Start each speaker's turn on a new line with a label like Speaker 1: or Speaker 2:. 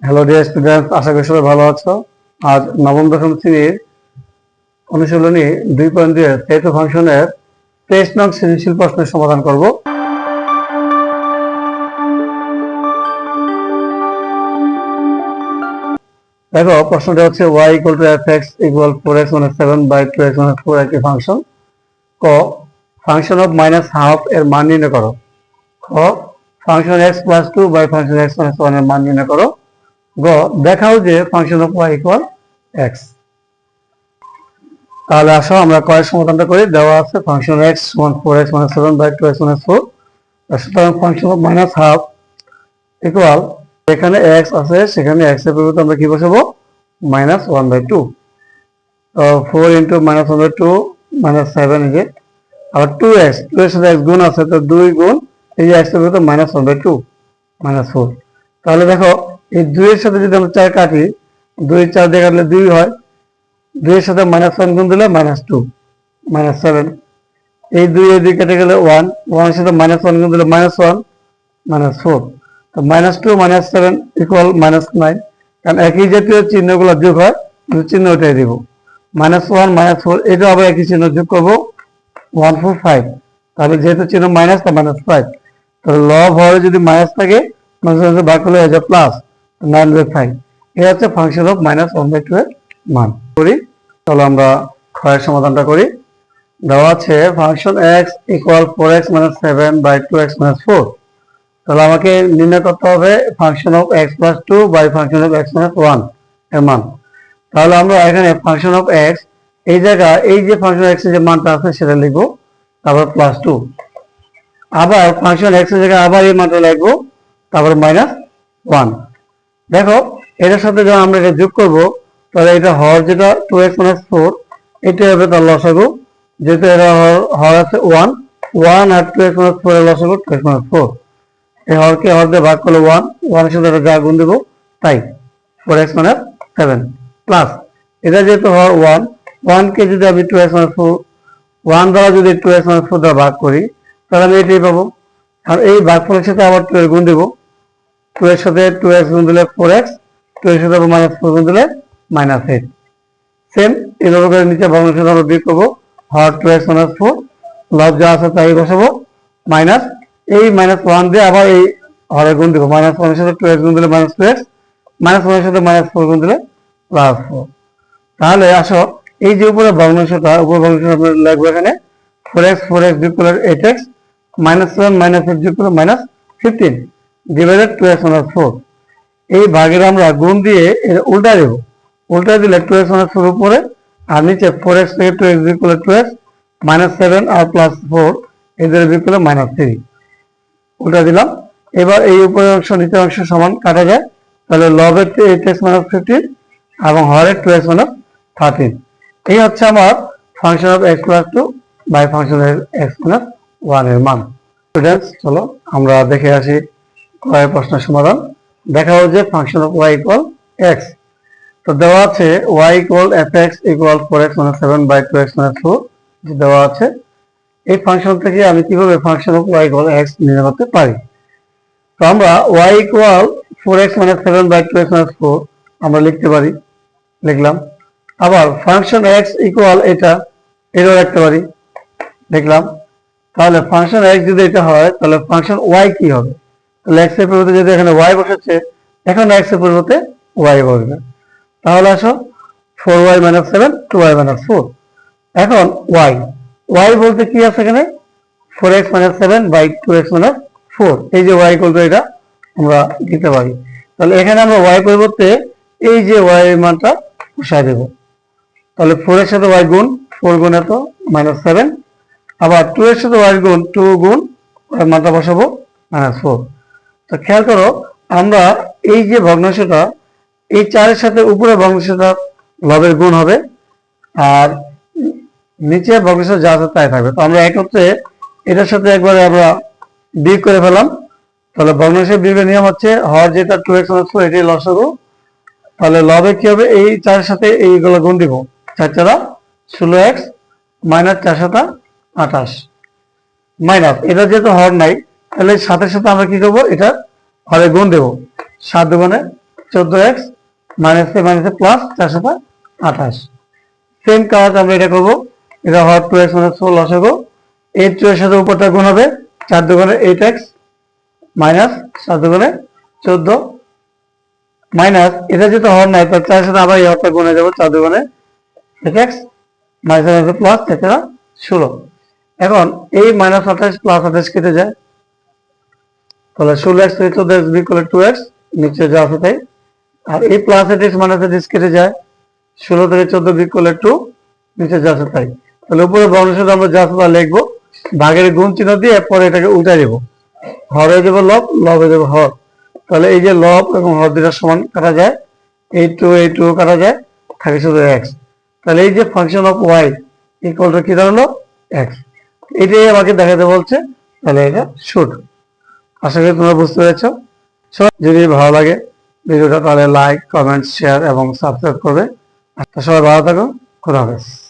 Speaker 1: Hello dear students, আশা করি সবাই ভালো আছো। আজ নবম দশম শ্রেণীর অনুশীলনী 2.2 সেট ফাংশনের 23 নং সৃজনশীল প্রশ্নের সমাধান করব। দেখো, প্রশ্নটা হচ্ছে y = fx = 4x - 7 / 2x - 4 একটি ফাংশন। ক, ফাংশন অফ -12 এর মান নির্ণয় করো। খ, ফাংশন x + 2 / ফাংশন x - 1 এর মান নির্ণয় করো। গ, দেখাও যে ফাংশন অফ y = x। তাহলে আসো আমরা কয়ের সমাধানটা করি। দেওয়া আছে ফাংশন x = 4x - 7 / 2x - 4। সুতরাং ফাংশন অফ -12 ইকুয়াল, এখানে x আছে সেখানে x এর পরিবর্তে আমরা কি বসাবো, -1/2। 4 × -1/2 -7 is it। আবার 2x, 2 এর সাথে x গুণ আছে, তো 2 গুণ এই যে x এর পরিবর্তে -1/2 -4। তাহলে দেখো, এই 2 এর সাথে যদি আমরা 4 কাটি, 2 4 দিয়ে কাটলে 2 হয়। 2 এর সাথে -1 গুণ দিলে -2 -7। এই 2 এর দিকে কেটে গেলে 1, 1 এর সাথে -1 গুণ দিলে -1 -4। তো -2 -7 ইকুয়াল -9। কারণ একই জাতীয় চিহ্নগুলো যোগ হয়, চিহ্ন ওটাই দিব। -1 -4, এটা আবার একই চিহ্ন যোগ করবো 1 4 5। তাহলে যেহেতু চিহ্ন মাইনাস, তা -5। তাহলে লব হরে যদি মাইনাস থাকে, ভাগ করলে হয়ে যায় প্লাস 9/5। এটা হচ্ছে ফাংশন অফ -1/2 এর মান। করি, চলো আমরা ক্ষয়ের সমাধানটা করি। দেওয়া আছে ফাংশন x = 4x - 7 / 2x - 4। তাহলে আমাকে নির্ণয় করতে হবে function of x + 2 / function of x - 1 এর মান। তাহলে আমরা এখানে ফাংশন অফ x, এই জায়গায় এই যে ফাংশন x এর যে মানটা আছে সেটা লিখবো, তারপর +2। আবার ফাংশন x এর জায়গায় আবার এই মানটা লিখবো, তারপর -1। দেখো, এটার সাথে যখন আমরা এটা যোগ করব, তাহলে এটা হর যেটা 2x - 4, এটা হবে তার লসাগু। যেহেতু এটা হর আছে 1 আর 2x - 4 এর লসাগু 2x - 4। এই হরকে হর দিয়ে ভাগ করলে 1 এর সাথে এটা যা গুণ দেব, তাই 4x - 7 প্লাস, এটা যেহেতু হর 1 কে যদি আমি 2x - 4 1 দ্বারা যদি 2x - 4 দ্বারা ভাগ করি, তাহলে আমি এটাই পাবো। আর এই ভাগফলের সাথে আবার 2 এর গুণ দেব। 2 এর সাথে 2x গুণ দিলে 4x, 2 এর সাথে -4 গুণ দিলে -8। সেম এইভাবে করে নিচে ভগ্নাংশ আমরা বিয়োগ করবো। হর 2x - 4, লব যা আছে তাই বসাবো, মাইনাস এই -1 দিয়ে আবার এই হরে গুণ দেবো। -1 এর সাথে 2x গুণ দিলে -2x, -1 এর সাথে -4 গুণ দিলে +4। তাহলে আসো, এই যে উপরে ভগ্নাংশটা, উপর ভগ্নাংশটা আমরা লিখবো এখানে 4x যোগ করলে 8x, -7 -8 যোগ করলে -15 ডিভাইডেড 2x - 4। এই ভাগের আমরা গুণ দিয়ে এটা উল্টা দেব। উল্টা দিলে 2x - 4 উপরে, আর নিচে 4x থেকে 2x বিয়োগ করলে 2x, -7 আর +4 এদের বিয়োগ করলে -3। উল্টা দিলাম। এবার এই উপরের অংশ নিচের অংশ সমান কাটা যায়, তাহলে লবের 8x - 15 এবং হরের 2x - 13। এই হচ্ছে আমার function of x + 2 by function of x - 1 এর মান। স্টুডেন্টস, চলো আমরা দেখে আসি কয়েক প্রশ্নের সমাধান। দেখাও যে ফাংশন অফ y = x। তো দেওয়া আছে y = fx = 4x - 7 / 2x - 4 দেওয়া আছে। এই ফাংশন থেকে আমি কিভাবে ফাংশন অফ y = x নির্ণয় করতে পারি। তো আমরা y = 4x - 7 / 2x - 4 আমরা লিখতে পারি, লিখলাম। আবার ফাংশন x ইকুয়াল এটাও লিখতে পারি, লিখলাম। তাহলে ফাংশন x যদি এটা হয়, তাহলে ফাংশন y কি হবে? তাহলে x এর পরিবর্তে যদি এখানে y বসাচ্ছে, এখন x এর পরিবর্তে y বসবে। তাহলে আসো 4y - 7 2y - 4। এখন y বলতে কি আছে এখানে, 4x - 7 / 2x - 4। এই যে y = এটা আমরা দিতে পারি। তাহলে এখানে আমরা y পরিবর্তে এই যে y এর মানটা বসাই দেব। তাহলে 4 এর সাথে y গুণ 4 গুণ এত -7, আবার 2 এর সাথে y গুণ 2 গুণ মানটা বসাবো -4। তো খেয়াল করো, আমরা এই যে ভগ্নাংশটা, এই 4 এর সাথে উপরে ভগ্নাংশটা লবের গুণ হবে, আর নিচে ভগ্নাংশ যা আছে তাই থাকবে। তো আমরা একত্রে এটার সাথে একবারে আমরা বিয়োগ করে ফেলাম। তাহলে ভগ্নাংশের বিয়োগের নিয়ম হচ্ছে, হর যেটা 2x - 4 এটাই লসাগু। তাহলে লবে কি হবে, এই 4 এর সাথে এইগুলো গুণ দিব, 4 × 16x -4 × 7 28 মাইনাস, এটা যেহেতু হর নাই, তাহলে 7 এর সাথে আমরা কি করবো, এটা হরে গুণ দেব। 7 × 14x মাইনাসে মাইনাসে প্লাস 428। সেম কাজ আমরা এটা করবো, এটা হওয়ার 2x মাইনাস 4 লসাগু, এই 2 এর সাথে উপরটা গুণ হবে 4 দুগুণে 8x মাইনাস 7 দুগুণে 14 মাইনাস এটা যেহেতু হওয়ার নাই তার 4 এর সাথে আবার এই হরটা গুণে যাবো 4 দুগুণে 8x মাইনাস মাইনাসে প্লাস 16। এখন এই মাইনাস 28 প্লাস 28 কেটে যায়, তাহলে 16x থেকে 14x বিয়োগ করলে 2x নিচে যা আছে তাই। আর এই প্লাস 8x মাইনাস 8x কেটে যায়, 16 থেকে 14 বিয়োগ করলে 2 নিচে যা আছে তাই। তাহলে উপরে ভগ্নাংশ আমরা যা আছে তা লিখবো, ভাগের গুণ চিহ্ন দিয়ে পরে এটাকে উল্টাই দেবো, হর হয়ে যাবে লব, লব হয়ে যাবে হর। তাহলে এই যে লব এবং হর দুটা সমান কাটা যায়, এই 2 কাটা যায়, থাকে শুধু x। তাহলে এই যে function of y equal to কি দাঁড়ালো x, এটাই আমাকে দেখাতে বলছে। তাহলে এটা শুট। আশা করি তোমরা বুঝতে পেরেছো। যদি ভালো লাগে ভিডিওটা তাহলে লাইক, কমেন্ট, শেয়ার এবং সাবস্ক্রাইব করবে। সবাই ভালো থাকো, খোদা হাফেজ।